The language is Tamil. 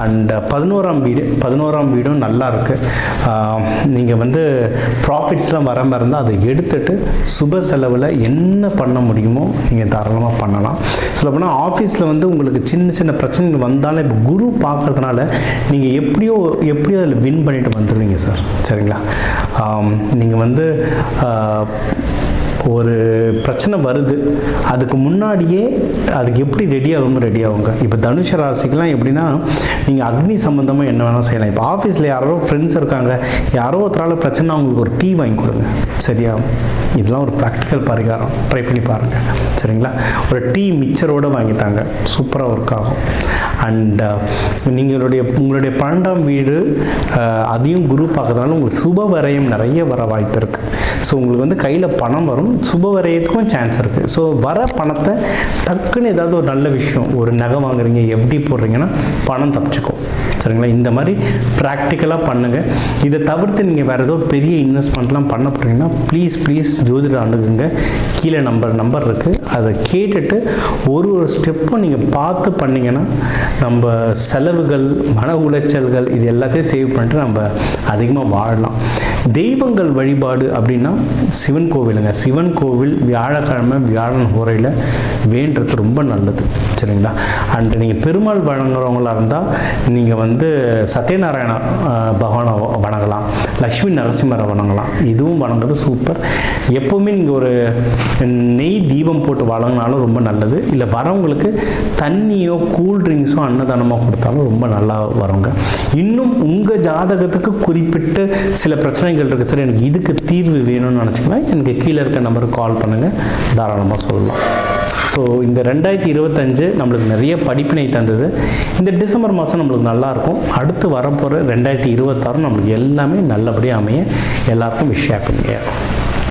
அண்ட் 11ஆம் வீடும் நல்லா இருக்குது. நீங்கள் வந்து ப்ராஃபிட்ஸ்லாம் வர மாதிரி இருந்தால் அதை எடுத்துகிட்டு சுப செலவில் என்ன பண்ண முடியுமோ நீங்கள் தாராளமாக பண்ணலாம். சொல்லப்போனால் ஆஃபீஸில் வந்து உங்களுக்கு சின்ன சின்ன பிரச்சனைகள் வந்தாலும் இப்போ குரு பார்க்கறதுனால நீங்கள் எப்படியோ அதில் வின் பண்ணிட்டு வந்துடுவீங்க சார். சரிங்களா? நீங்கள் வந்து ஒரு பிரச்சனை வருது, அதுக்கு முன்னாடியே அதுக்கு எப்படி ரெடி ஆகுங்க. இப்போ தனுஷ ராசிக்கெலாம் எப்படின்னா நீங்கள் அக்னி சம்மந்தமாக என்ன வேணால் செய்யலாம். இப்போ ஆஃபீஸில் யாரோ ஃப்ரெண்ட்ஸ் இருக்காங்க, யாரோ ஒருத்தரால் பிரச்சனை, அவங்களுக்கு ஒரு டீ வாங்கி கொடுங்க. சரியா? இதெல்லாம் ஒரு ப்ராக்டிக்கல் பரிகாரம், ட்ரை பண்ணி பாருங்கள். சரிங்களா? ஒரு டீ மிக்சரோடு வாங்கித்தாங்க, சூப்பராக ஒர்க் ஆகும். அண்ட் உங்களுடைய 12ஆம் வீடு அதையும் குரு பார்க்கறதுனால உங்களுக்கு சுப வரையும் நிறைய வர வாய்ப்பு இருக்குது. ஸோ உங்களுக்கு வந்து கையில் பணம் வரும், சுப வரையத்துக்கும் சான்ஸ் இருக்குது. ஸோ வர பணத்தை டக்குன்னு ஏதாவது ஒரு நல்ல விஷயம், ஒரு நகை வாங்குறீங்க, எப்படி போடுறீங்கன்னா பணம் தப்பிச்சுக்கும். சரிங்களா? இந்த மாதிரி ப்ராக்டிக்கலாக பண்ணுங்கள். இதை தவிர்த்து நீங்கள் வேறு ஏதோ பெரிய இன்வெஸ்ட்மெண்ட்லாம் பண்ண போகிறீங்கன்னா ப்ளீஸ் ஜோதிடர் அணுகுங்க. கீழே நம்பர் இருக்குது, அதை கேட்டுட்டு ஒரு ஸ்டெப்பும் நீங்கள் பார்த்து பண்ணிங்கன்னா நம்ம செலவுகள், மன உளைச்சல்கள் இது எல்லாத்தையும் சேவ் பண்ணிட்டு நம்ம அதிகமாக வாழலாம். தெய்வங்கள் வழிபாடு அப்படின்னா சிவன் கோவிலுங்க. சிவன் கோவில் வியாழக்கிழமை வியாழன் ஹோரையில் வேண்டுறது ரொம்ப நல்லது. சரிங்களா? அண்ட் நீங்கள் பெருமாள் வணங்குறவங்களாக இருந்தால் நீங்கள் வந்து சத்யநாராயண பகவானை வணங்கலாம், லக்ஷ்மி நரசிம்மரை வணங்கலாம். இதுவும் வணங்குறது சூப்பர். எப்போவுமே நீங்கள் ஒரு நெய் தீபம் போட்டு வழங்கினாலும் ரொம்ப நல்லது. இல்லை வரவங்களுக்கு தண்ணியோ கூல்ட்ரிங்க்ஸோ அன்னதானமாக கொடுத்தாலும் ரொம்ப நல்லா வருங்க. இன்னும் உங்கள் ஜாதகத்துக்கு குறிப்பிட்ட சில பிரச்சனைகள் இருக்குது சார், எனக்கு இதுக்கு தீர்வு வேணும்னு நினச்சிங்கன்னா எனக்கு கீழே இருக்க நம்பருக்கு கால் பண்ணுங்கள், தாராளமாக சொல்லலாம். ஸோ இந்த 2025 நம்மளுக்கு நிறைய படிப்பினை தந்தது. இந்த டிசம்பர் மாதம் நம்மளுக்கு நல்லாயிருக்கும். அடுத்து வரப்போகிற 2026 நம்மளுக்கு எல்லாமே நல்லபடியாக அமைய எல்லாருக்கும் விஷ் ஹேப்பி நியூ இயர்.